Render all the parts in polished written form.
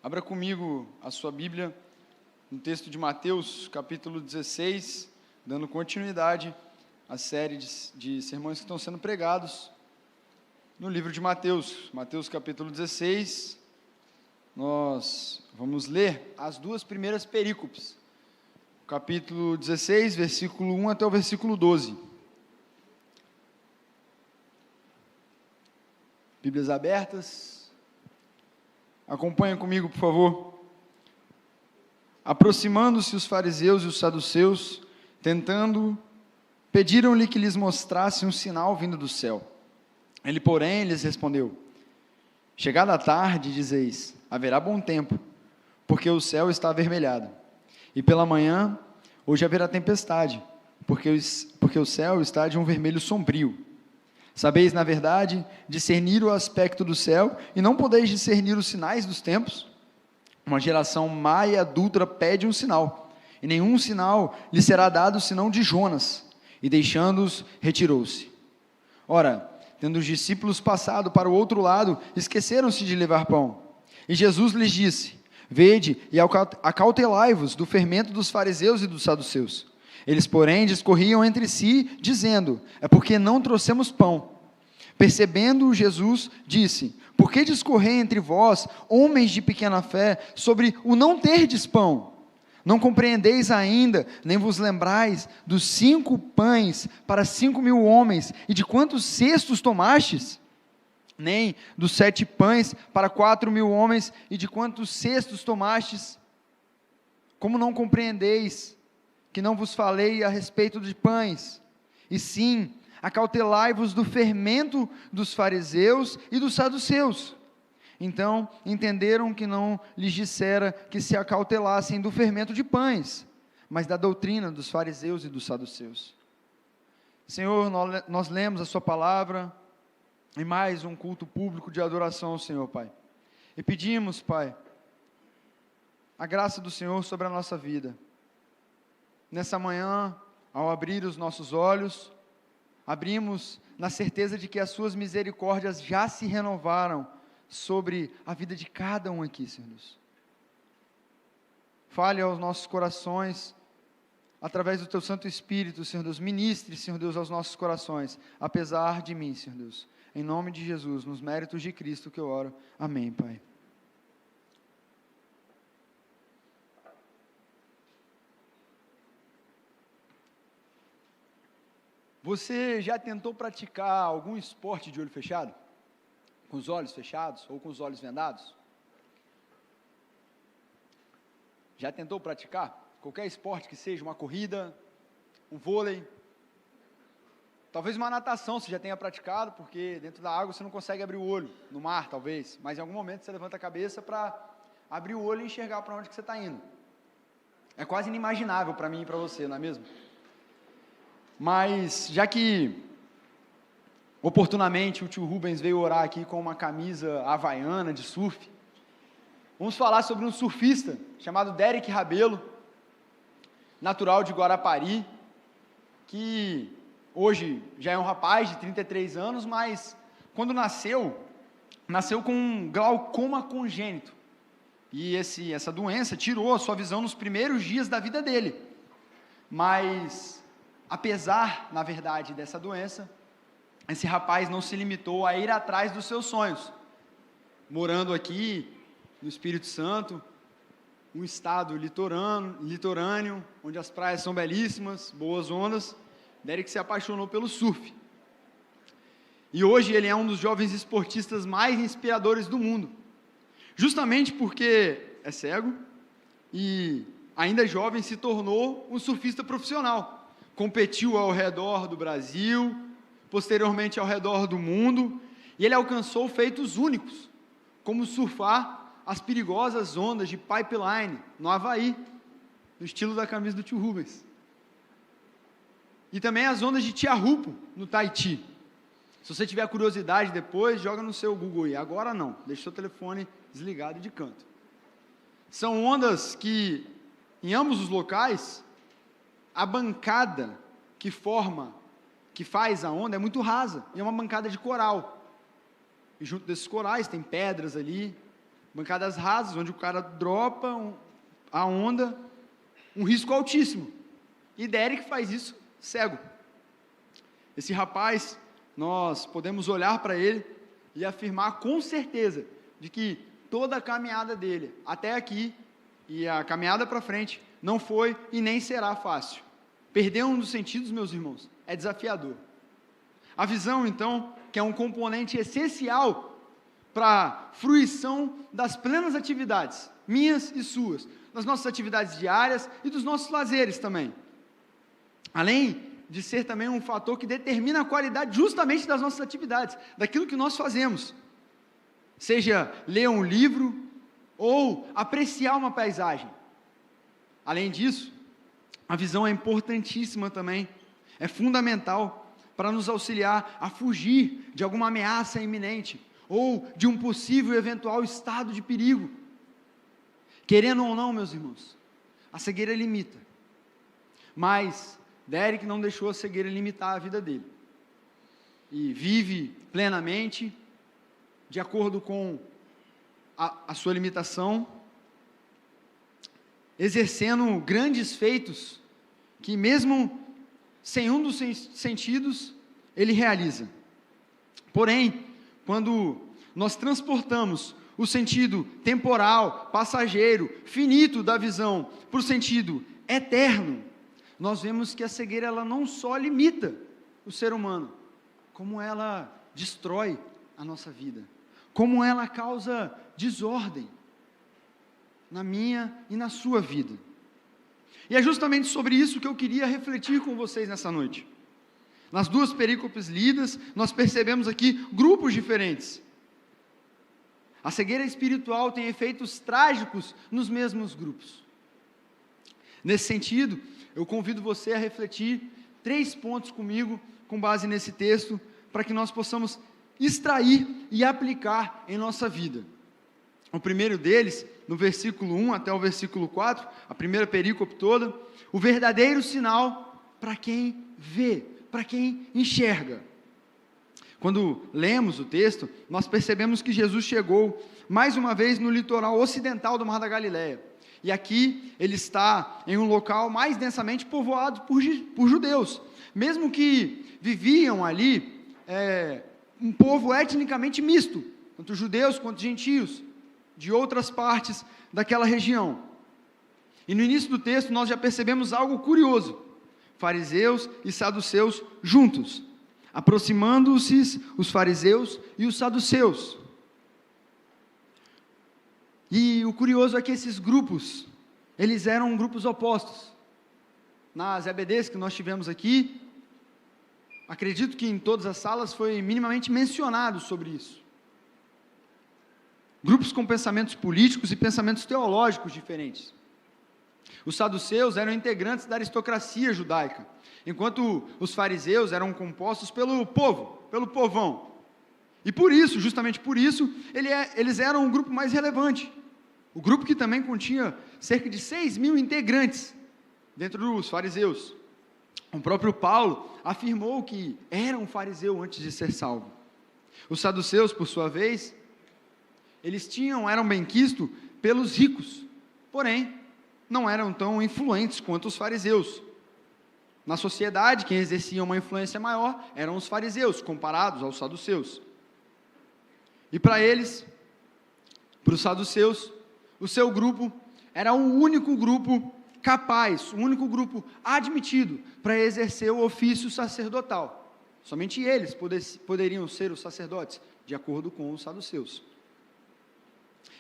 Abra comigo a sua Bíblia no texto de Mateus, capítulo 16, dando continuidade à série de sermões que estão sendo pregados no livro de Mateus. Mateus, capítulo 16, nós vamos ler as duas primeiras perícopes. Capítulo 16, versículo 1 até o versículo 12. Bíblias abertas. Acompanha comigo, por favor. Aproximando-se os fariseus e os saduceus, pediram-lhe que lhes mostrasse um sinal vindo do céu. Ele, porém, lhes respondeu: chegada a tarde, dizeis, haverá bom tempo, porque o céu está avermelhado. E pela manhã, hoje haverá tempestade, porque o céu está de um vermelho sombrio. Sabeis, na verdade, discernir o aspecto do céu, e não podeis discernir os sinais dos tempos? Uma geração má e adúltera pede um sinal, e nenhum sinal lhe será dado senão de Jonas. E deixando-os, retirou-se. Ora, tendo os discípulos passado para o outro lado, esqueceram-se de levar pão. E Jesus lhes disse: vede e acautelai-vos do fermento dos fariseus e dos saduceus. Eles, porém, discorriam entre si, dizendo: é porque não trouxemos pão. Percebendo Jesus, disse: por que discorrei entre vós, homens de pequena fé, sobre o não terdes pão? Não compreendeis ainda, nem vos lembrais dos 5 pães para 5.000 homens, e de quantos cestos tomastes? Nem dos 7 pães para 4.000 homens, e de quantos cestos tomastes? Como não compreendeis que não vos falei a respeito de pães? E sim, acautelai-vos do fermento dos fariseus e dos saduceus. Então entenderam que não lhes dissera que se acautelassem do fermento de pães, mas da doutrina dos fariseus e dos saduceus. Senhor, nós lemos a sua palavra em mais um culto público de adoração ao Senhor, Pai. E pedimos, Pai, a graça do Senhor sobre a nossa vida. Nessa manhã, ao abrir os nossos olhos, abrimos na certeza de que as suas misericórdias já se renovaram sobre a vida de cada um aqui, Senhor Deus. Fale aos nossos corações, através do Teu Santo Espírito, Senhor Deus. Ministre, Senhor Deus, aos nossos corações, apesar de mim, Senhor Deus. Em nome de Jesus, nos méritos de Cristo que eu oro. Amém, Pai. Você já tentou praticar algum esporte de olho fechado? Com os olhos fechados ou com os olhos vendados? Já tentou praticar? Qualquer esporte que seja, uma corrida, um vôlei, talvez uma natação você já tenha praticado, porque dentro da água você não consegue abrir o olho, no mar talvez, mas em algum momento você levanta a cabeça para abrir o olho e enxergar para onde que você está indo. É quase inimaginável para mim e para você, não é mesmo? Mas, já que oportunamente o tio Rubens veio orar aqui com uma camisa havaiana de surf, vamos falar sobre um surfista chamado Derek Rabelo, natural de Guarapari, que hoje já é um rapaz de 33 anos, mas quando nasceu com um glaucoma congênito, e essa doença tirou a sua visão nos primeiros dias da vida dele, mas apesar, na verdade, dessa doença, esse rapaz não se limitou a ir atrás dos seus sonhos, morando aqui no Espírito Santo, um estado litorâneo, onde as praias são belíssimas, boas ondas. Derek se apaixonou pelo surf, e hoje ele é um dos jovens esportistas mais inspiradores do mundo, justamente porque é cego, e ainda jovem se tornou um surfista profissional. Competiu ao redor do Brasil, posteriormente ao redor do mundo, e ele alcançou feitos únicos, como surfar as perigosas ondas de Pipeline, no Havaí, no estilo da camisa do tio Rubens, e também as ondas de Tiahupo, no Tahiti. Se você tiver curiosidade depois, joga no seu Google aí, agora não, deixa o seu telefone desligado de canto. São ondas que, em ambos os locais, a bancada que faz a onda é muito rasa, e é uma bancada de coral, e junto desses corais tem pedras ali, bancadas rasas, onde o cara dropa a onda, um risco altíssimo. E Derek faz isso cego. Esse rapaz, nós podemos olhar para ele e afirmar com certeza de que toda a caminhada dele até aqui e a caminhada para frente não foi e nem será fácil. Perder um dos sentidos, meus irmãos, é desafiador. A visão, então, que é um componente essencial para a fruição das plenas atividades, minhas e suas, das nossas atividades diárias e dos nossos lazeres também. Além de ser também um fator que determina a qualidade justamente das nossas atividades, daquilo que nós fazemos. Seja ler um livro ou apreciar uma paisagem. Além disso, a visão é importantíssima também, é fundamental para nos auxiliar a fugir de alguma ameaça iminente ou de um possível e eventual estado de perigo. Querendo ou não, meus irmãos, a cegueira limita, mas Derek não deixou a cegueira limitar a vida dele, e vive plenamente, de acordo com a sua limitação, exercendo grandes feitos, que mesmo sem um dos sentidos, ele realiza. Porém, quando nós transportamos o sentido temporal, passageiro, finito da visão, para o sentido eterno, nós vemos que a cegueira, ela não só limita o ser humano, como ela destrói a nossa vida, como ela causa desordem na minha e na sua vida. E é justamente sobre isso que eu queria refletir com vocês nessa noite. Nas duas perícopes lidas, nós percebemos aqui grupos diferentes. A cegueira espiritual tem efeitos trágicos nos mesmos grupos. Nesse sentido, eu convido você a refletir 3 pontos comigo, com base nesse texto, para que nós possamos extrair e aplicar em nossa vida. O primeiro deles, no versículo 1 até o versículo 4, a primeira perícope toda, o verdadeiro sinal para quem vê, para quem enxerga. Quando lemos o texto, nós percebemos que Jesus chegou mais uma vez no litoral ocidental do Mar da Galileia. E aqui ele está em um local mais densamente povoado por judeus, mesmo que viviam ali um povo etnicamente misto, tanto judeus quanto gentios, de outras partes daquela região. E no início do texto nós já percebemos algo curioso: fariseus e saduceus juntos, aproximando-se os fariseus e os saduceus. E o curioso é que esses grupos, eles eram grupos opostos. Nas EBDs que nós tivemos aqui, acredito que em todas as salas foi minimamente mencionado sobre isso. Grupos com pensamentos políticos e pensamentos teológicos diferentes. Os saduceus eram integrantes da aristocracia judaica, enquanto os fariseus eram compostos pelo povo, pelo povão. E por isso, justamente por isso, eles eram um grupo mais relevante. O grupo que também continha cerca de 6.000 integrantes dentro dos fariseus. O próprio Paulo afirmou que era um fariseu antes de ser salvo. Os saduceus, por sua vez, eles eram benquistos pelos ricos, porém, não eram tão influentes quanto os fariseus. Na sociedade, quem exercia uma influência maior eram os fariseus, comparados aos saduceus. E para eles, para os saduceus, o seu grupo era o único grupo capaz, o único grupo admitido para exercer o ofício sacerdotal. Somente eles poderiam ser os sacerdotes, de acordo com os saduceus.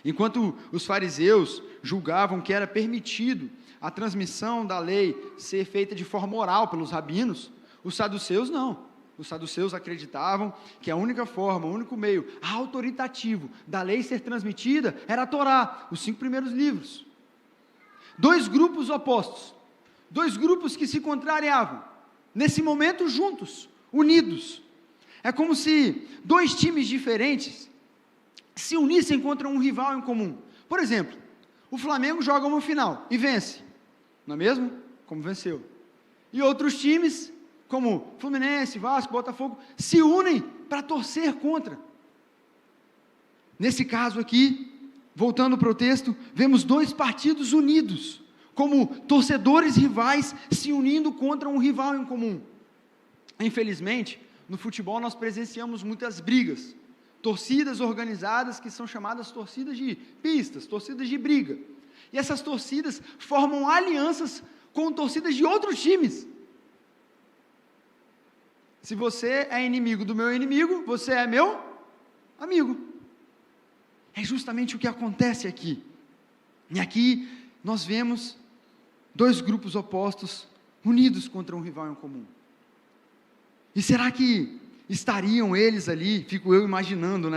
Enquanto os fariseus julgavam que era permitido a transmissão da lei ser feita de forma oral pelos rabinos, os saduceus não. Os saduceus acreditavam que a única forma, o único meio autoritativo da lei ser transmitida era a Torá, os 5 primeiros livros. 2 grupos opostos, 2 grupos que se contrariavam, nesse momento juntos, unidos. É como se 2 times diferentes se unissem contra um rival em comum. Por exemplo, o Flamengo joga uma final e vence, não é mesmo? Como venceu. E outros times, como Fluminense, Vasco, Botafogo, se unem para torcer contra. Nesse caso aqui, voltando para o texto, vemos dois partidos unidos, como torcedores rivais se unindo contra um rival em comum. Infelizmente, no futebol nós presenciamos muitas brigas, torcidas organizadas que são chamadas torcidas de pistas, torcidas de briga. E essas torcidas formam alianças com torcidas de outros times. Se você é inimigo do meu inimigo, você é meu amigo. É justamente o que acontece aqui. E aqui nós vemos dois grupos opostos unidos contra um rival em comum. E será que estariam eles ali, fico eu imaginando,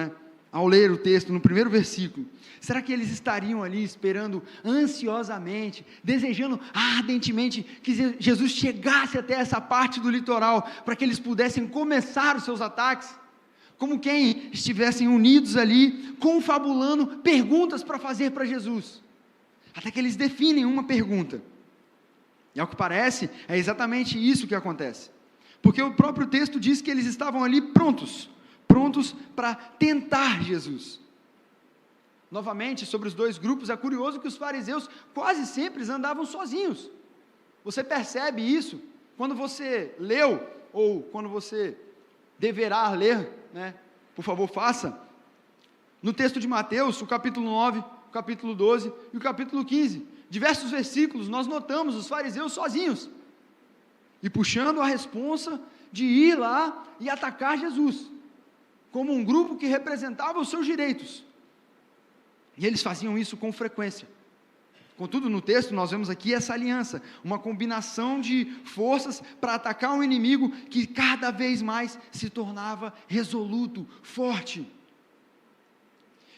ao ler o texto, no primeiro versículo, será que eles estariam ali esperando ansiosamente, desejando ardentemente que Jesus chegasse até essa parte do litoral, para que eles pudessem começar os seus ataques? Como quem estivessem unidos ali, confabulando perguntas para fazer para Jesus, até que eles definem uma pergunta, e ao que parece, é exatamente isso que acontece, porque o próprio texto diz que eles estavam ali prontos para tentar Jesus. Novamente, sobre os dois grupos, é curioso que os fariseus quase sempre andavam sozinhos. Você percebe isso quando você leu, ou quando você deverá ler, por favor faça, no texto de Mateus, o capítulo 9, o capítulo 12 e o capítulo 15, diversos versículos, nós notamos os fariseus sozinhos, e puxando a responsa de ir lá e atacar Jesus, como um grupo que representava os seus direitos, e eles faziam isso com frequência. Contudo, no texto nós vemos aqui essa aliança, uma combinação de forças para atacar um inimigo que cada vez mais se tornava resoluto, forte.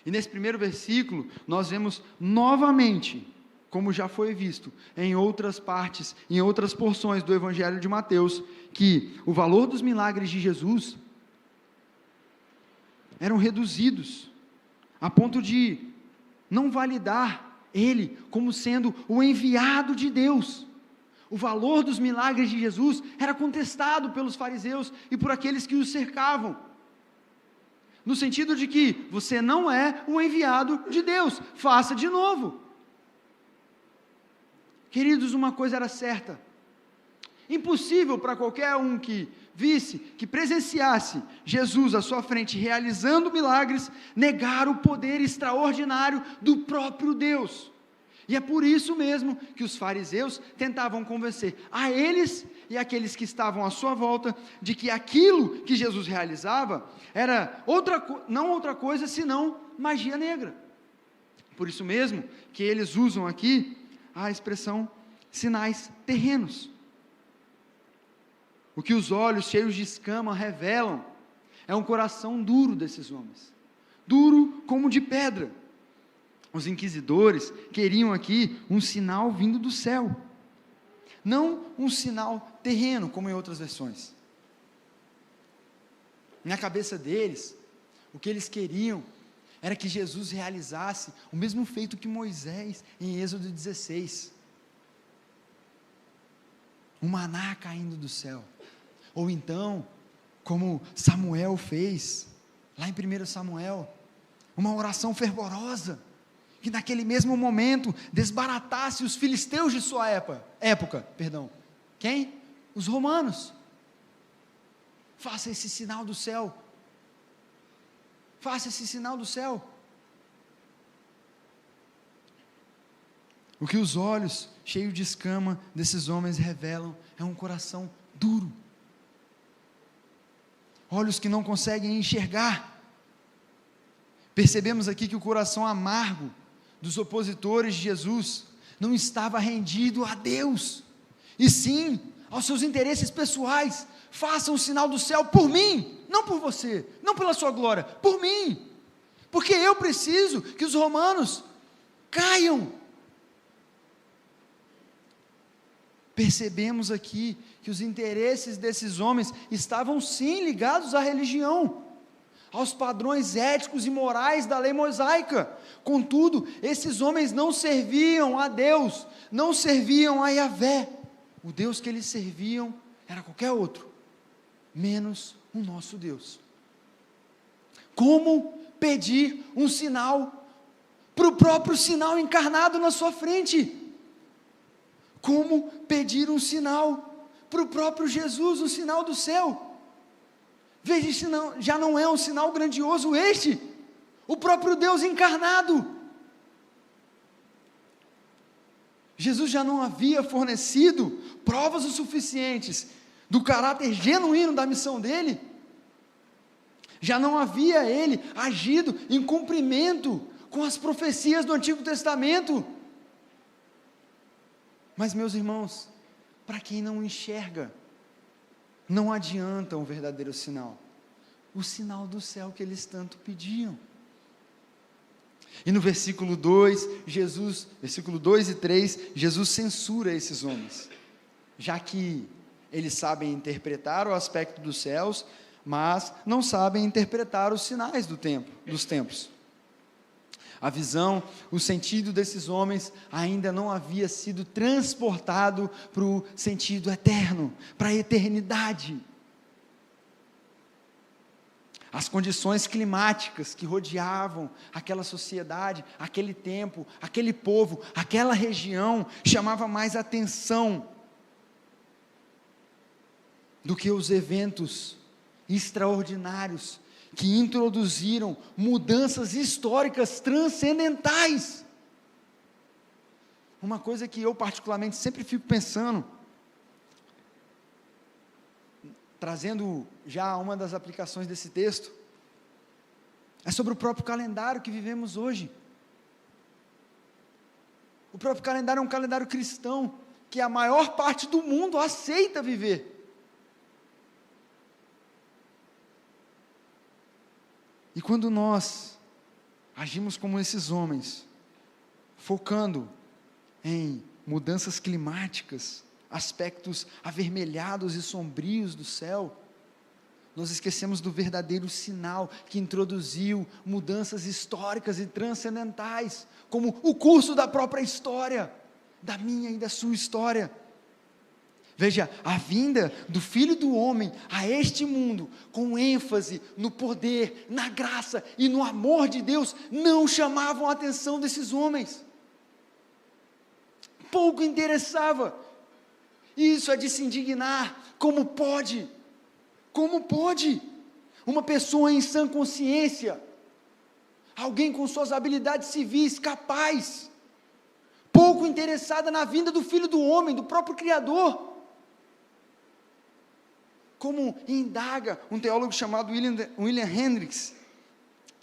E nesse primeiro versículo, nós vemos novamente, como já foi visto em outras partes, em outras porções do Evangelho de Mateus, que o valor dos milagres de Jesus eram reduzidos, a ponto de não validar ele como sendo o enviado de Deus. O valor dos milagres de Jesus era contestado pelos fariseus e por aqueles que os cercavam, no sentido de que você não é o enviado de Deus, faça de novo. Queridos, uma coisa era certa: impossível para qualquer um que visse, que presenciasse Jesus à sua frente realizando milagres, negar o poder extraordinário do próprio Deus. E é por isso mesmo que os fariseus tentavam convencer a eles e aqueles que estavam à sua volta de que aquilo que Jesus realizava era não outra coisa senão magia negra. Por isso mesmo que eles usam aqui a expressão sinais terrenos. O que os olhos cheios de escama revelam é um coração duro desses homens, duro como de pedra. Os inquisidores queriam aqui um sinal vindo do céu, não um sinal terreno, como em outras versões. Na cabeça deles, o que eles queriam era que Jesus realizasse o mesmo feito que Moisés em Êxodo 16, um maná caindo do céu, ou então, como Samuel fez, lá em 1 Samuel, uma oração fervorosa, que naquele mesmo momento desbaratasse os filisteus de sua época. Quem? Os romanos. Faça esse sinal do céu. Faça esse sinal do céu. O que os olhos cheios de escama desses homens revelam é um coração duro. Olhos que não conseguem enxergar. Percebemos aqui que o coração amargo dos opositores de Jesus não estava rendido a Deus, e sim aos seus interesses pessoais. Façam o sinal do céu por mim, não por você, não pela sua glória, por mim, porque eu preciso que os romanos caiam. Percebemos aqui que os interesses desses homens estavam sim ligados à religião, aos padrões éticos e morais da lei mosaica. Contudo, esses homens não serviam a Deus, não serviam a Yahvé. O Deus que eles serviam era qualquer outro, menos o nosso Deus. Como pedir um sinal para o próprio sinal encarnado na sua frente. Como pedir um sinal para o próprio Jesus, um sinal do céu? Veja, já não é um sinal grandioso este, o próprio Deus encarnado. Jesus já não havia fornecido provas o suficientes do caráter genuíno da missão dele, já não havia ele agido em cumprimento com as profecias do Antigo Testamento. Mas, meus irmãos, para quem não enxerga, não adianta um verdadeiro sinal, o sinal do céu que eles tanto pediam. E no versículo 2 e 3, Jesus censura esses homens, já que eles sabem interpretar o aspecto dos céus, mas não sabem interpretar os sinais dos tempos. A visão, o sentido desses homens ainda não havia sido transportado para o sentido eterno, para a eternidade. As condições climáticas que rodeavam aquela sociedade, aquele tempo, aquele povo, aquela região, chamava mais atenção do que os eventos extraordinários que introduziram mudanças históricas transcendentais. Uma coisa que eu particularmente sempre fico pensando, trazendo já uma das aplicações desse texto, é sobre o próprio calendário que vivemos hoje. O próprio calendário é um calendário cristão, que a maior parte do mundo aceita viver. E quando nós agimos como esses homens, focando em mudanças climáticas, aspectos avermelhados e sombrios do céu, nós esquecemos do verdadeiro sinal que introduziu mudanças históricas e transcendentais, como o curso da própria história, da minha e da sua história. Veja, a vinda do Filho do Homem a este mundo, com ênfase no poder, na graça e no amor de Deus, não chamavam a atenção desses homens. Pouco interessava. Isso é de se indignar. Como pode? Como pode? Uma pessoa em sã consciência, alguém com suas habilidades civis, capaz, pouco interessada na vinda do Filho do Homem, do próprio Criador. Como indaga um teólogo chamado William Hendricks,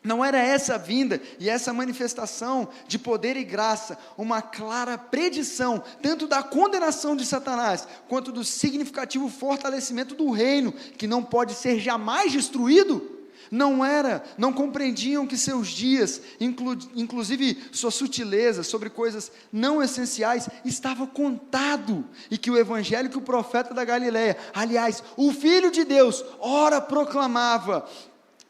não era essa a vinda e essa manifestação de poder e graça uma clara predição, tanto da condenação de Satanás, quanto do significativo fortalecimento do reino, que não pode ser jamais destruído? Não compreendiam que seus dias, inclusive sua sutileza sobre coisas não essenciais, estava contado, e que o evangelho que o profeta da Galileia, aliás, o Filho de Deus, ora proclamava,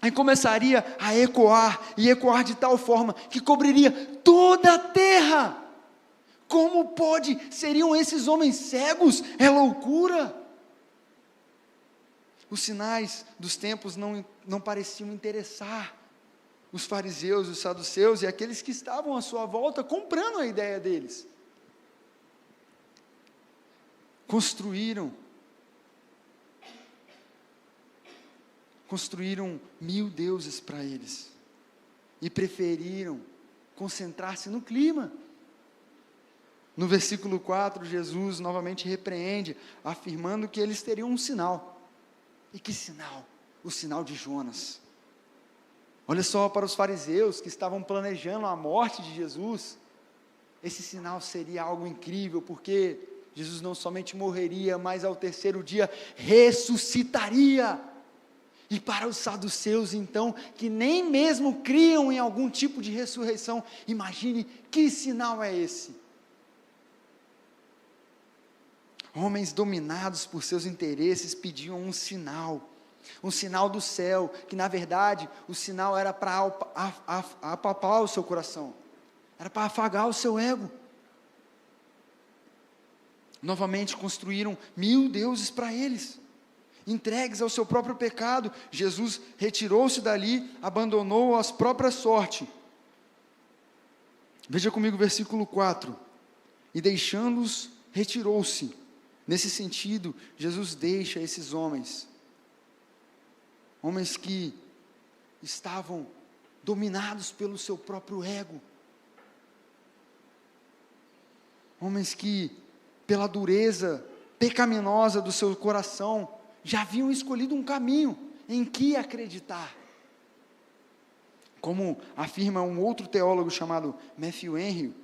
e começaria a ecoar, e ecoar de tal forma, que cobriria toda a terra. Como pode? Seriam esses homens cegos? É loucura. Os sinais dos tempos não pareciam interessar os fariseus, os saduceus e aqueles que estavam à sua volta comprando a ideia deles. Construíram 1000 deuses para eles e preferiram concentrar-se no clima. No versículo 4, Jesus novamente repreende, afirmando que eles teriam um sinal. E que sinal? O sinal de Jonas. Olha só para os fariseus que estavam planejando a morte de Jesus, esse sinal seria algo incrível, porque Jesus não somente morreria, mas ao terceiro dia ressuscitaria. E para os saduceus, então, que nem mesmo criam em algum tipo de ressurreição, imagine que sinal é esse. Homens dominados por seus interesses pediam um sinal do céu, que na verdade o sinal era para apalpar o seu coração, era para afagar o seu ego. Novamente construíram 1000 deuses para eles, entregues ao seu próprio pecado. Jesus retirou-se dali, abandonou-o à própria sorte. Veja comigo o versículo 4. E deixando-os, retirou-se. Nesse sentido, Jesus deixa esses homens que estavam dominados pelo seu próprio ego, homens que, pela dureza pecaminosa do seu coração, já haviam escolhido um caminho em que acreditar. Como afirma um outro teólogo chamado Matthew Henry,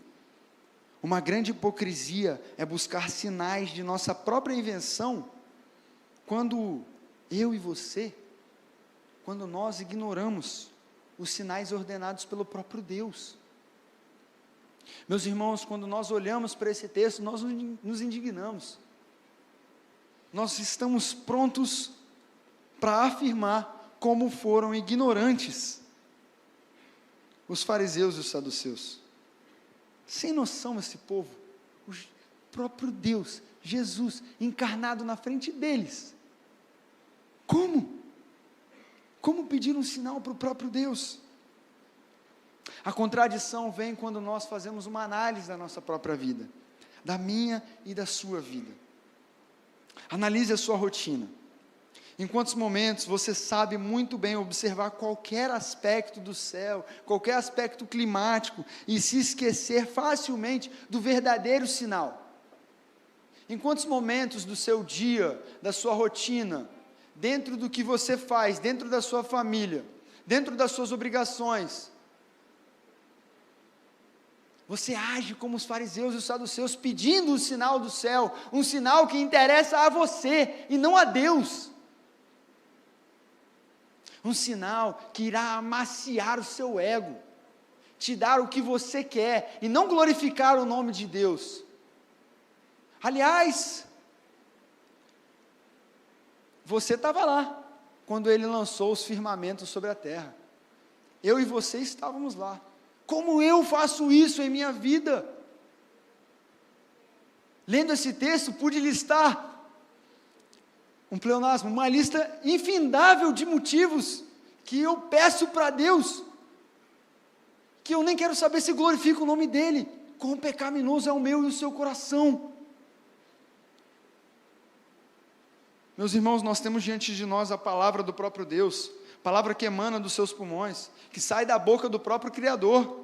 uma grande hipocrisia é buscar sinais de nossa própria invenção, quando eu e você, quando nós ignoramos os sinais ordenados pelo próprio Deus. Meus irmãos, quando nós olhamos para esse texto, nós nos indignamos. Nós estamos prontos para afirmar como foram ignorantes os fariseus e os saduceus. Sem noção esse povo, o próprio Deus, Jesus, encarnado na frente deles. Como? Como pedir um sinal para o próprio Deus? A contradição vem quando nós fazemos uma análise da nossa própria vida, da minha e da sua vida. Analise a sua rotina. Em quantos momentos você sabe muito bem observar qualquer aspecto do céu, qualquer aspecto climático, e se esquecer facilmente do verdadeiro sinal? Em quantos momentos do seu dia, da sua rotina, dentro do que você faz, dentro da sua família, dentro das suas obrigações, você age como os fariseus e os saduceus, pedindo um sinal do céu, um sinal que interessa a você e não a Deus, um sinal que irá amaciar o seu ego, te dar o que você quer, e não glorificar o nome de Deus. Aliás, você estava lá, quando Ele lançou os firmamentos sobre a terra, eu e você estávamos lá. Como eu faço isso em minha vida? Lendo esse texto, pude listar um pleonasmo, uma lista infindável de motivos que eu peço para Deus, que eu nem quero saber se glorifica o nome dEle. Quão pecaminoso é o meu e o seu coração. Meus irmãos, nós temos diante de nós a palavra do próprio Deus, palavra que emana dos seus pulmões, que sai da boca do próprio Criador.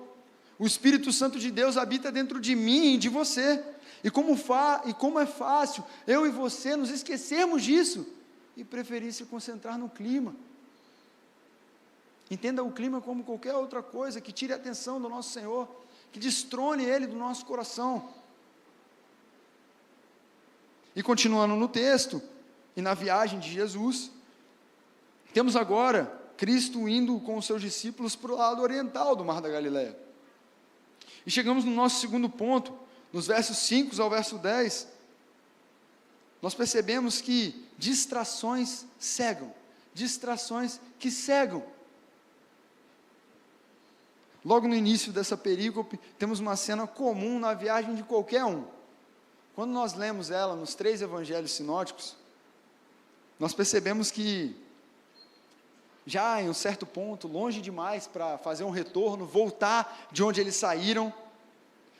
O Espírito Santo de Deus habita dentro de mim e de você. E como é fácil eu e você nos esquecermos disso e preferir se concentrar no clima. Entenda o clima como qualquer outra coisa que tire a atenção do nosso Senhor, que destrone Ele do nosso coração. E continuando no texto, e na viagem de Jesus, temos agora Cristo indo com os seus discípulos para o lado oriental do Mar da Galileia. E chegamos no nosso segundo ponto, nos versos 5 ao verso 10, nós percebemos que distrações cegam, distrações que cegam. Logo no início dessa perícope, temos uma cena comum na viagem de qualquer um. Quando nós lemos ela nos 3 evangelhos sinóticos, nós percebemos que, já em um certo ponto, longe demais para fazer um retorno, voltar de onde eles saíram,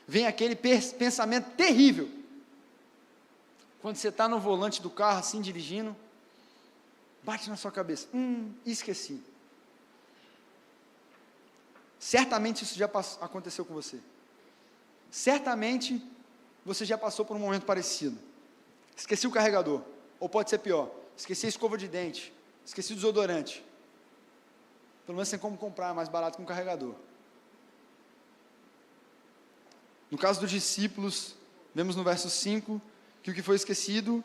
vem aquele pensamento terrível. Quando você está no volante do carro, assim, dirigindo, bate na sua cabeça, esqueci. Certamente isso já aconteceu com você. Certamente você já passou por um momento parecido. Esqueci o carregador, ou pode ser pior, esqueci a escova de dente, esqueci o desodorante. Pelo menos tem como comprar, mais barato que um carregador. No caso dos discípulos, vemos no verso 5, que o que foi esquecido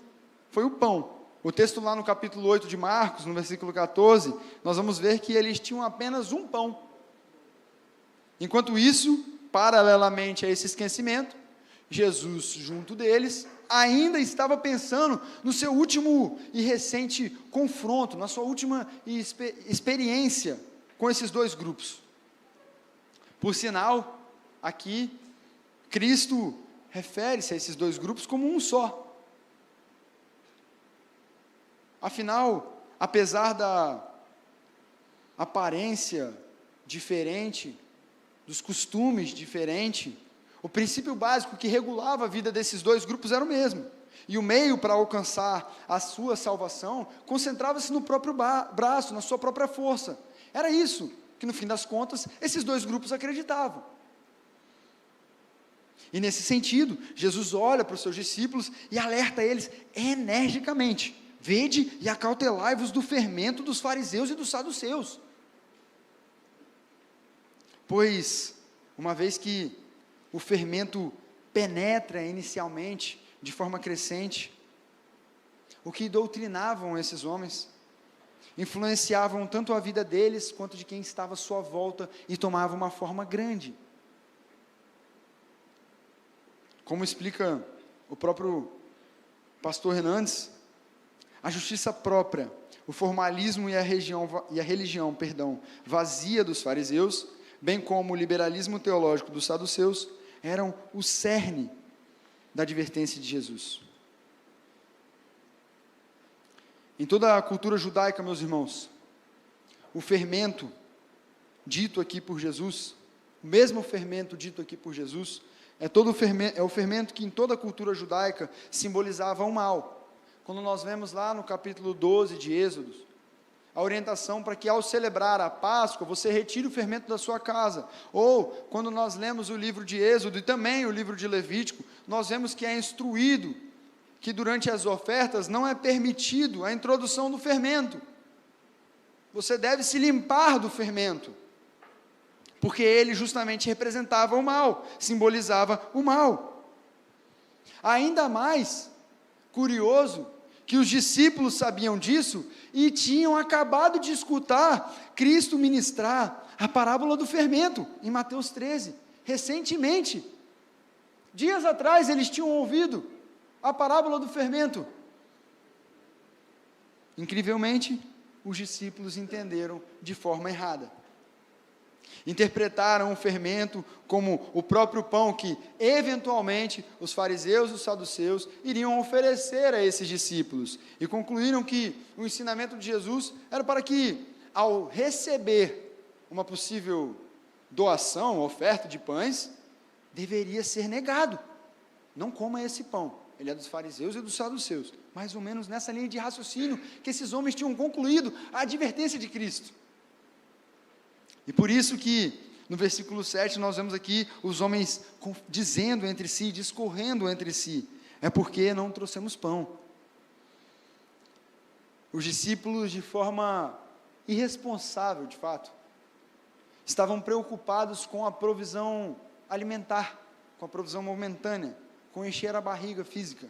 foi o pão. O texto lá no capítulo 8 de Marcos, no versículo 14, nós vamos ver que eles tinham apenas um pão. Enquanto isso, paralelamente a esse esquecimento, Jesus, junto deles, ainda estava pensando no seu último e recente confronto, na sua última experiência com esses dois grupos. Por sinal, aqui, Cristo refere-se a esses dois grupos como um só. Afinal, apesar da aparência diferente dos costumes diferente, o princípio básico que regulava a vida desses dois grupos era o mesmo. E o meio para alcançar a sua salvação concentrava-se no próprio braço, na sua própria força. Era isso que, no fim das contas, esses dois grupos acreditavam. E nesse sentido, Jesus olha para os seus discípulos e alerta eles energicamente: vede e acautelai-vos do fermento dos fariseus e dos saduceus. Pois, uma vez que o fermento penetra inicialmente, de forma crescente, o que doutrinavam esses homens, influenciavam tanto a vida deles, quanto de quem estava à sua volta, e tomava uma forma grande. Como explica o próprio pastor Hernandes, a justiça própria, o formalismo e a religião, vazia dos fariseus, bem como o liberalismo teológico dos saduceus, eram o cerne da advertência de Jesus. Em toda a cultura judaica, meus irmãos, o fermento dito aqui por Jesus, o mesmo fermento dito aqui por Jesus, é o fermento que em toda a cultura judaica simbolizava o mal. Quando nós vemos lá no capítulo 12 de Êxodo, a orientação para que ao celebrar a Páscoa, você retire o fermento da sua casa. Ou, quando nós lemos o livro de Êxodo e também o livro de Levítico, nós vemos que é instruído que durante as ofertas não é permitido a introdução do fermento. Você deve se limpar do fermento, porque ele justamente representava o mal, simbolizava o mal. Ainda mais curioso que os discípulos sabiam disso e tinham acabado de escutar Cristo ministrar a parábola do fermento, em Mateus 13, recentemente. Dias atrás eles tinham ouvido a parábola do fermento. Incrivelmente, os discípulos entenderam de forma errada. Interpretaram o fermento como o próprio pão que, eventualmente, os fariseus e os saduceus iriam oferecer a esses discípulos, e concluíram que o ensinamento de Jesus era para que, ao receber uma possível doação, oferta de pães, deveria ser negado: não coma esse pão, ele é dos fariseus e dos saduceus. Mais ou menos nessa linha de raciocínio que esses homens tinham concluído a advertência de Cristo. E por isso que, no versículo 7, nós vemos aqui os homens dizendo entre si, discorrendo entre si: é porque não trouxemos pão. Os discípulos, de forma irresponsável, de fato, estavam preocupados com a provisão alimentar, com a provisão momentânea, com encher a barriga física,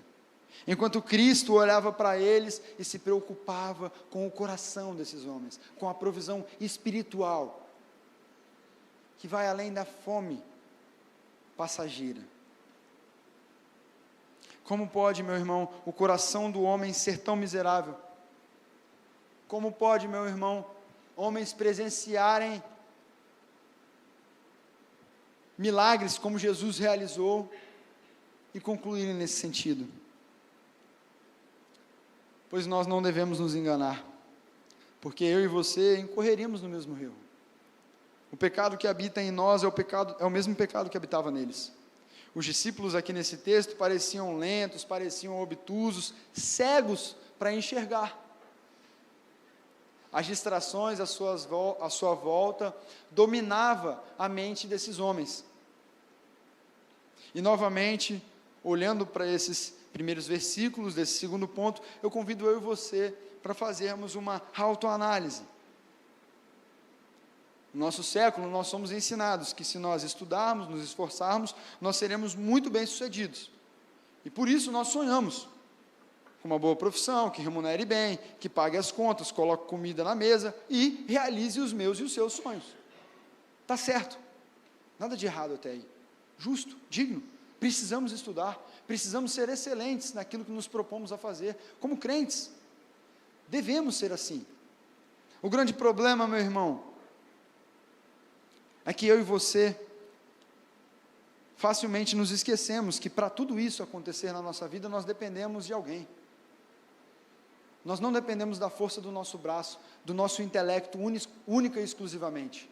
enquanto Cristo olhava para eles e se preocupava com o coração desses homens, com a provisão espiritual, que vai além da fome passageira. Como pode, meu irmão, o coração do homem ser tão miserável? Como pode, meu irmão, homens presenciarem milagres como Jesus realizou e concluírem nesse sentido? Pois nós não devemos nos enganar, porque eu e você incorreríamos no mesmo erro. O pecado que habita em nós é o mesmo pecado que habitava neles. Os discípulos aqui nesse texto pareciam lentos, pareciam obtusos, cegos para enxergar. As distrações à sua volta dominava a mente desses homens. E novamente, olhando para esses primeiros versículos desse segundo ponto, eu convido eu e você para fazermos uma autoanálise. No nosso século, nós somos ensinados que se nós estudarmos, nos esforçarmos, nós seremos muito bem-sucedidos. E por isso nós sonhamos com uma boa profissão, que remunere bem, que pague as contas, coloque comida na mesa e realize os meus e os seus sonhos. Está certo. Nada de errado até aí. Justo, digno. Precisamos estudar, precisamos ser excelentes naquilo que nos propomos a fazer. Como crentes, devemos ser assim. O grande problema, meu irmão, é que eu e você facilmente nos esquecemos que para tudo isso acontecer na nossa vida, nós dependemos de alguém. Nós não dependemos da força do nosso braço, do nosso intelecto única e exclusivamente.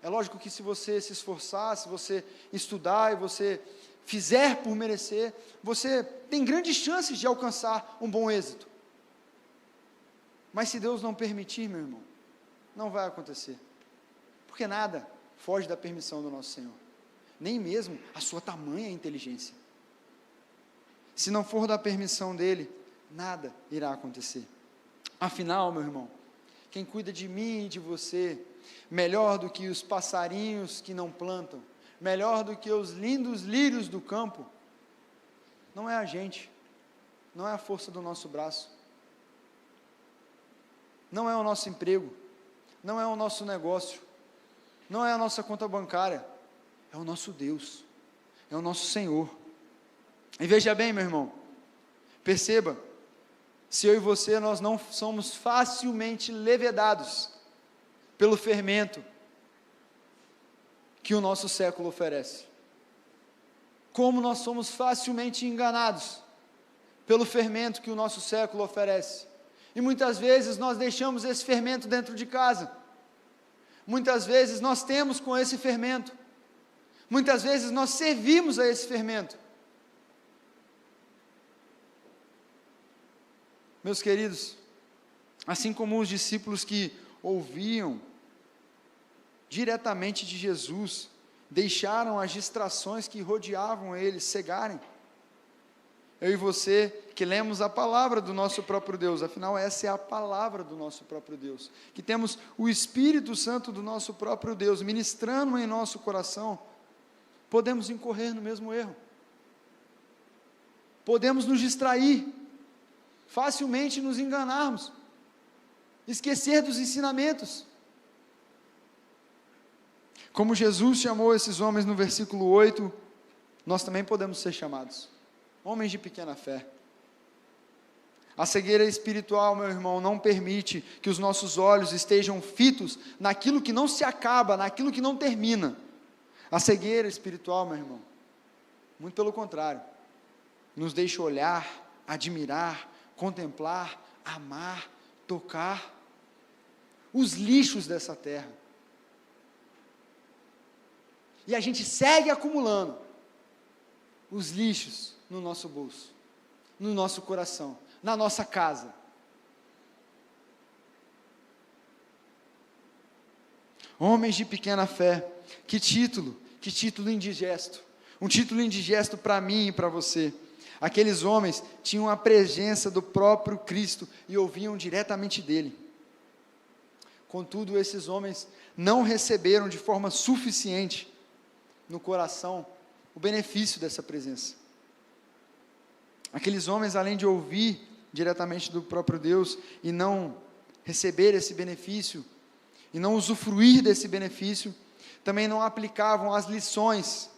É lógico que se você se esforçar, se você estudar e você fizer por merecer, você tem grandes chances de alcançar um bom êxito. Mas se Deus não permitir, meu irmão, não vai acontecer. Porque nada foge da permissão do nosso Senhor. Nem mesmo a sua tamanha inteligência. Se não for da permissão dEle, nada irá acontecer. Afinal, meu irmão, quem cuida de mim e de você, melhor do que os passarinhos que não plantam, melhor do que os lindos lírios do campo, não é a gente, não é a força do nosso braço, não é o nosso emprego, não é o nosso negócio, não é a nossa conta bancária, é o nosso Deus, é o nosso Senhor. E veja bem, meu irmão, perceba, se eu e você, nós não somos facilmente levedados pelo fermento que o nosso século oferece. Como nós somos facilmente enganados pelo fermento que o nosso século oferece. E muitas vezes nós deixamos esse fermento dentro de casa. Muitas vezes nós temos com esse fermento. Muitas vezes nós servimos a esse fermento. Meus queridos, assim como os discípulos que ouviam diretamente de Jesus, deixaram as distrações que rodeavam eles cegarem. Eu e você, que lemos a palavra do nosso próprio Deus, afinal essa é a palavra do nosso próprio Deus, que temos o Espírito Santo do nosso próprio Deus, ministrando em nosso coração, podemos incorrer no mesmo erro, podemos nos distrair, facilmente nos enganarmos, esquecer dos ensinamentos, como Jesus chamou esses homens no versículo 8, nós também podemos ser chamados, homens de pequena fé. A cegueira espiritual, meu irmão, não permite que os nossos olhos estejam fitos naquilo que não se acaba, naquilo que não termina. A cegueira espiritual, meu irmão, muito pelo contrário, nos deixa olhar, admirar, contemplar, amar, tocar os lixos dessa terra. E a gente segue acumulando os lixos no nosso bolso, no nosso coração, na nossa casa. Homens de pequena fé, que título indigesto, um título indigesto para mim e para você. Aqueles homens tinham a presença do próprio Cristo e ouviam diretamente dele. Contudo, esses homens não receberam de forma suficiente no coração o benefício dessa presença. Aqueles homens, além de ouvir diretamente do próprio Deus e não receber esse benefício, e não usufruir desse benefício, também não aplicavam as lições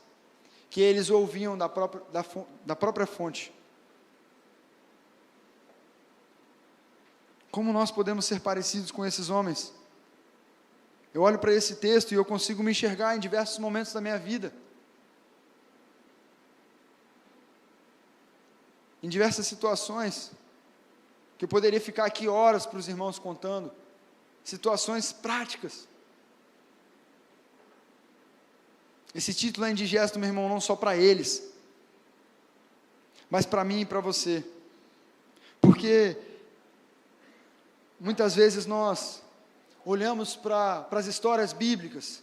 que eles ouviam da própria fonte. Como nós podemos ser parecidos com esses homens? Eu olho para esse texto e eu consigo me enxergar em diversos momentos da minha vida. Em diversas situações, que eu poderia ficar aqui horas para os irmãos contando, situações práticas. Esse título é indigesto, meu irmão, não só para eles, mas para mim e para você, porque muitas vezes nós olhamos para as histórias bíblicas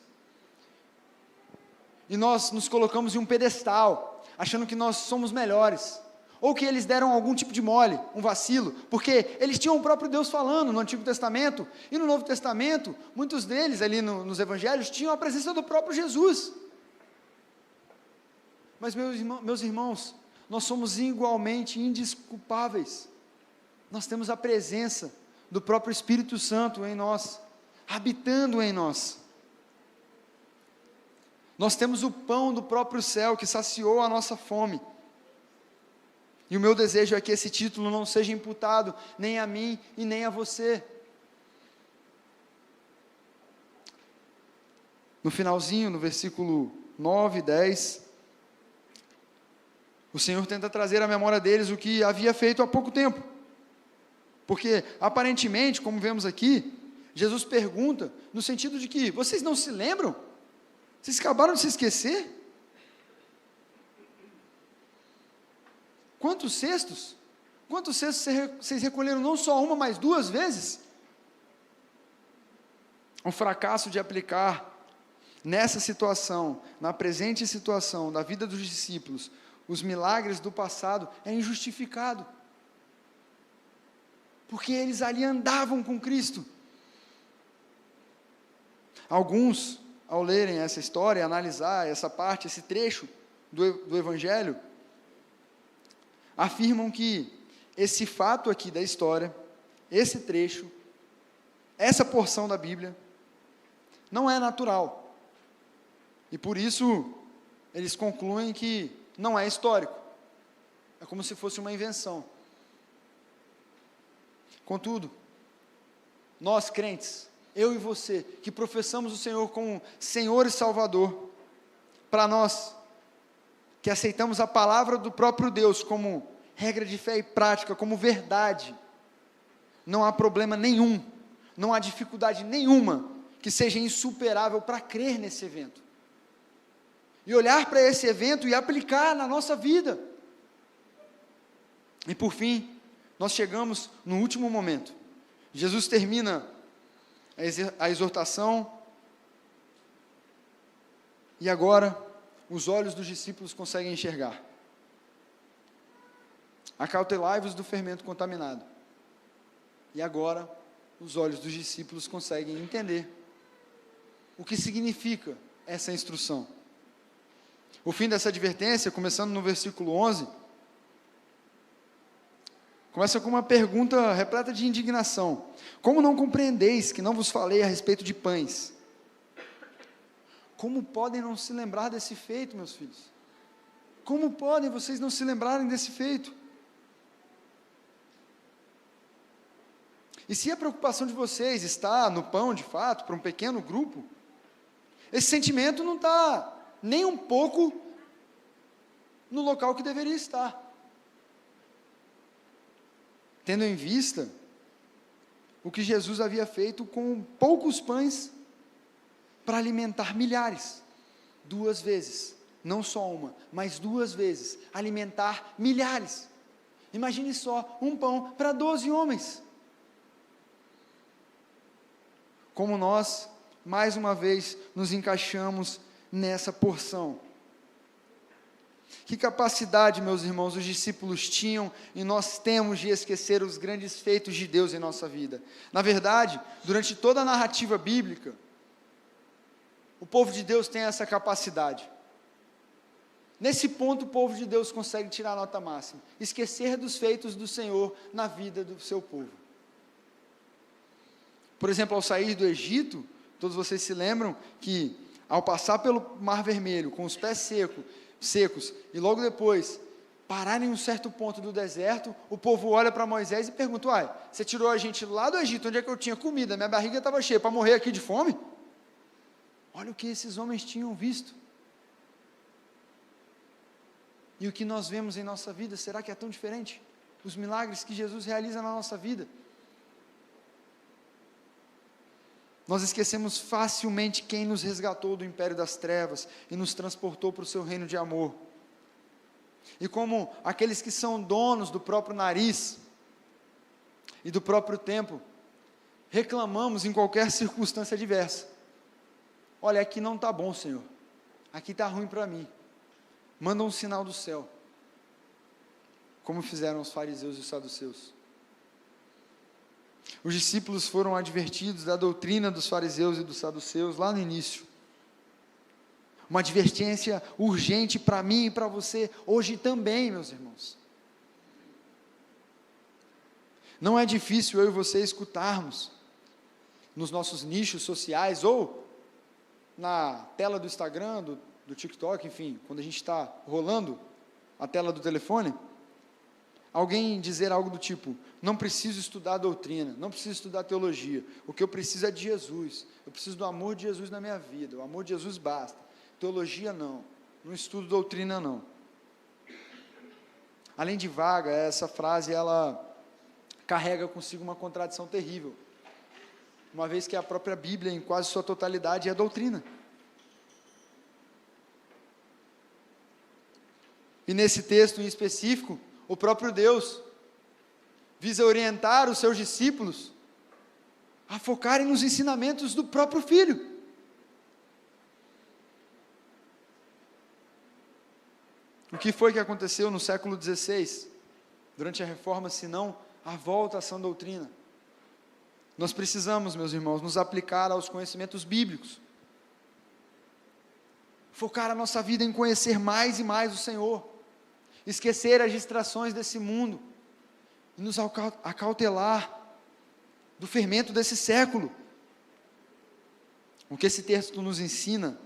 e nós nos colocamos em um pedestal, achando que nós somos melhores, ou que eles deram algum tipo de mole, um vacilo, porque eles tinham o próprio Deus falando no Antigo Testamento, e no Novo Testamento, muitos deles ali nos Evangelhos, tinham a presença do próprio Jesus. Mas meus irmãos, nós somos igualmente indesculpáveis, nós temos a presença do próprio Espírito Santo em nós, habitando em nós, nós temos o pão do próprio céu, que saciou a nossa fome, e o meu desejo é que esse título não seja imputado nem a mim e nem a você. No finalzinho, no versículo 9 e 10, o Senhor tenta trazer à memória deles o que havia feito há pouco tempo, porque aparentemente, como vemos aqui, Jesus pergunta no sentido de que, vocês não se lembram Vocês acabaram de se esquecer? Quantos cestos? Quantos cestos vocês recolheram não só uma, mas 2 vezes? O fracasso de aplicar nessa situação, na presente situação da vida dos discípulos, os milagres do passado é injustificado. Porque eles ali andavam com Cristo. Alguns, ao lerem essa história, analisar essa parte, esse trecho do Evangelho, afirmam que esse fato aqui da história, esse trecho, essa porção da Bíblia, não é natural. E por isso, eles concluem que não é histórico. É como se fosse uma invenção. Contudo, nós crentes, eu e você, que professamos o Senhor como Senhor e Salvador, para nós, que aceitamos a palavra do próprio Deus como regra de fé e prática, como verdade, não há problema nenhum, não há dificuldade nenhuma que seja insuperável para crer nesse evento, e olhar para esse evento e aplicar na nossa vida. E por fim, nós chegamos no último momento. Jesus termina a exortação, e agora os olhos dos discípulos conseguem enxergar. Acautelai-vos do fermento contaminado. E agora os olhos dos discípulos conseguem entender o que significa essa instrução. O fim dessa advertência, começando no versículo 11, começa com uma pergunta repleta de indignação. Como não compreendeis que não vos falei a respeito de pães? Como podem não se lembrar desse feito, meus filhos? Como podem vocês não se lembrarem desse feito? E se a preocupação de vocês está no pão, de fato, para um pequeno grupo, esse sentimento não está nem um pouco no local que deveria estar. Tendo em vista o que Jesus havia feito com poucos pães para alimentar milhares, 2 vezes, não só uma, mas 2 vezes, alimentar milhares. Imagine só, um pão para 12 homens. Como nós, mais uma vez, nos encaixamos nessa porção. Que capacidade, meus irmãos, os discípulos tinham e nós temos de esquecer os grandes feitos de Deus em nossa vida. Na verdade, durante toda a narrativa bíblica, o povo de Deus tem essa capacidade. Nesse ponto, o povo de Deus consegue tirar a nota máxima, esquecer dos feitos do Senhor na vida do seu povo. Por exemplo, ao sair do Egito, todos vocês se lembram que, ao passar pelo Mar Vermelho, com os pés secos, e logo depois, pararem em um certo ponto do deserto, o povo olha para Moisés e pergunta: uai, você tirou a gente lá do Egito, onde é que eu tinha comida, minha barriga estava cheia, para morrer aqui de fome? Olha o que esses homens tinham visto. E o que nós vemos em nossa vida, será que é tão diferente? Os milagres que Jesus realiza na nossa vida. Nós esquecemos facilmente quem nos resgatou do império das trevas e nos transportou para o seu reino de amor. E como aqueles que são donos do próprio nariz e do próprio tempo, reclamamos em qualquer circunstância adversa. Olha, aqui não está bom, Senhor. Aqui está ruim para mim. Manda um sinal do céu. Como fizeram os fariseus e os saduceus. Os discípulos foram advertidos da doutrina dos fariseus e dos saduceus lá no início. Uma advertência urgente para mim e para você, hoje também, meus irmãos. Não é difícil eu e você escutarmos, nos nossos nichos sociais, ou na tela do Instagram, do TikTok, enfim, quando a gente está rolando a tela do telefone, alguém dizer algo do tipo: não preciso estudar doutrina, não preciso estudar teologia, o que eu preciso é de Jesus, eu preciso do amor de Jesus na minha vida, o amor de Jesus basta, teologia não estudo doutrina não. Além de vaga, essa frase ela carrega consigo uma contradição terrível, uma vez que a própria Bíblia, em quase sua totalidade, é doutrina. E nesse texto em específico, o próprio Deus visa orientar os seus discípulos a focarem nos ensinamentos do próprio Filho. O que foi que aconteceu no século XVI, durante a Reforma, senão a volta à sã doutrina? Nós precisamos, meus irmãos, nos aplicar aos conhecimentos bíblicos, focar a nossa vida em conhecer mais e mais o Senhor, esquecer as distrações desse mundo, e nos acautelar do fermento desse século. O que esse texto nos ensina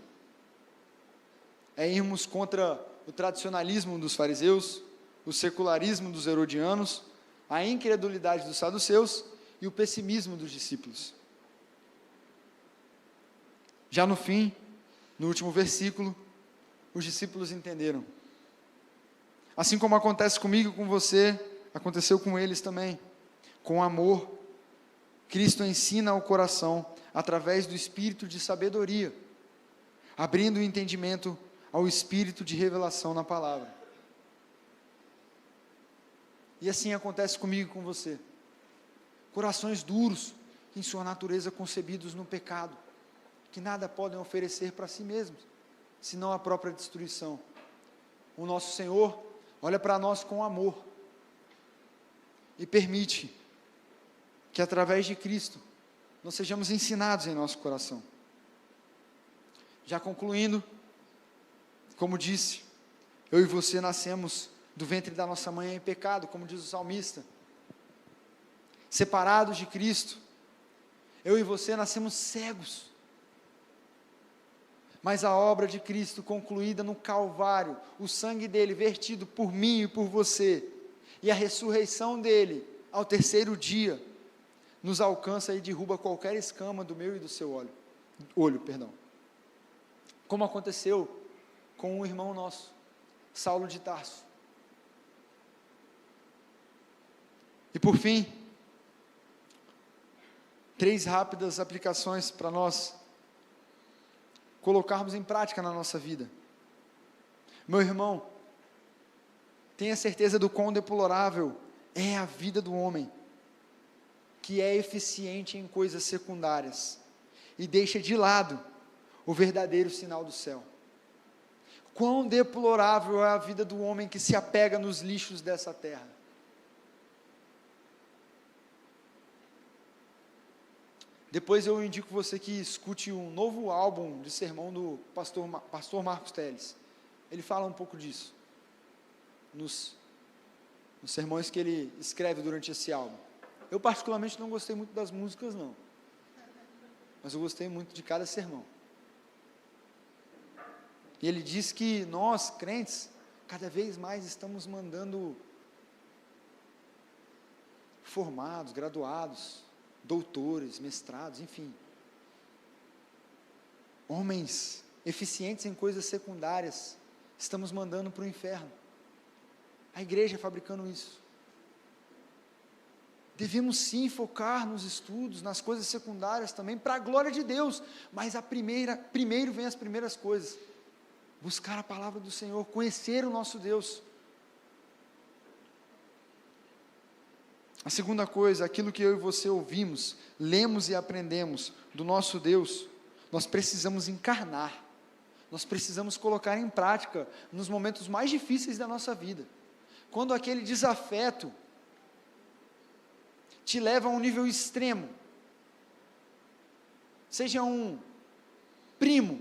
é irmos contra o tradicionalismo dos fariseus, o secularismo dos herodianos, a incredulidade dos saduceus e o pessimismo dos discípulos. Já no fim, no último versículo, os discípulos entenderam. Assim como acontece comigo e com você, aconteceu com eles também. Com amor, Cristo ensina ao coração, através do espírito de sabedoria, abrindo o entendimento ao espírito de revelação na palavra. E assim acontece comigo e com você. Corações duros, em sua natureza concebidos no pecado, que nada podem oferecer para si mesmos, senão a própria destruição. O nosso Senhor olha para nós com amor e permite que através de Cristo nós sejamos ensinados em nosso coração. Já concluindo, como disse, eu e você nascemos do ventre da nossa mãe em pecado, como diz o salmista. Separados de Cristo, eu e você nascemos cegos. Mas a obra de Cristo concluída no Calvário, o sangue dele vertido por mim e por você, e a ressurreição dele ao terceiro dia, nos alcança e derruba qualquer escama do meu e do seu olho. Como aconteceu com um irmão nosso, Saulo de Tarso. E por fim, 3 rápidas aplicações para nós colocarmos em prática na nossa vida. Meu irmão, tenha certeza do quão deplorável é a vida do homem, que é eficiente em coisas secundárias, e deixa de lado o verdadeiro sinal do céu. Quão deplorável é a vida do homem que se apega nos lixos dessa terra. Depois eu indico você que escute um novo álbum de sermão do pastor Marcos Teles. Ele fala um pouco disso, nos sermões que ele escreve durante esse álbum. Eu particularmente não gostei muito das músicas não, mas eu gostei muito de cada sermão. E ele diz que nós, crentes, cada vez mais estamos mandando formados, graduados, doutores, mestrados, enfim, homens eficientes em coisas secundárias, estamos mandando para o inferno. A igreja fabricando isso. Devemos sim focar nos estudos, nas coisas secundárias também, para a glória de Deus, mas primeiro vem as primeiras coisas. Buscar a palavra do Senhor, conhecer o nosso Deus. A segunda coisa, aquilo que eu e você ouvimos, lemos e aprendemos do nosso Deus, nós precisamos encarnar, nós precisamos colocar em prática nos momentos mais difíceis da nossa vida. Quando aquele desafeto te leva a um nível extremo, seja um primo,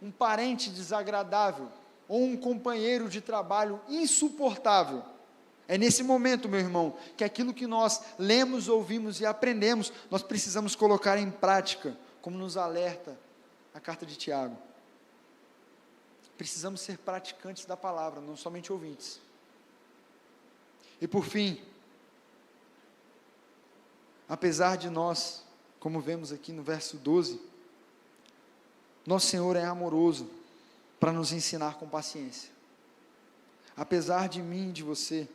um parente desagradável, ou um companheiro de trabalho insuportável, é nesse momento, meu irmão, que aquilo que nós lemos, ouvimos e aprendemos, nós precisamos colocar em prática, como nos alerta a carta de Tiago. Precisamos ser praticantes da palavra, não somente ouvintes. E por fim, apesar de nós, como vemos aqui no verso 12, nosso Senhor é amoroso para nos ensinar com paciência. Apesar de mim e de você,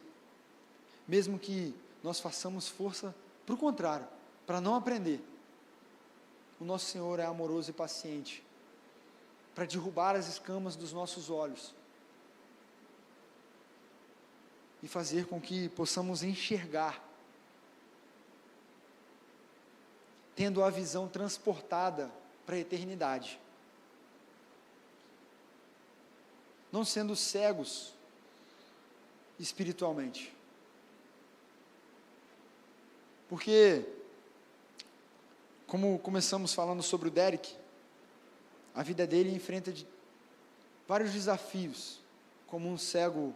mesmo que nós façamos força para o contrário, para não aprender, o nosso Senhor é amoroso e paciente, para derrubar as escamas dos nossos olhos, e fazer com que possamos enxergar, tendo a visão transportada para a eternidade, não sendo cegos espiritualmente. Porque, como começamos falando sobre o Derek, a vida dele enfrenta vários desafios, como um cego,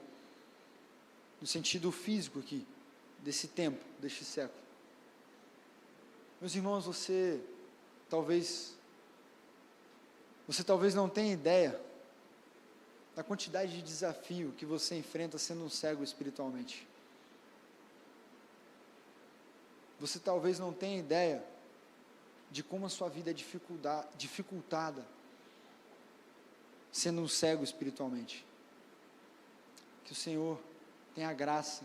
no sentido físico aqui, desse tempo, deste século. Meus irmãos, você talvez não tenha ideia da quantidade de desafio que você enfrenta sendo um cego espiritualmente. Você talvez não tenha ideia de como a sua vida é dificultada sendo um cego espiritualmente. Que o Senhor tenha graça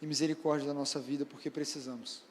e misericórdia da nossa vida, porque precisamos.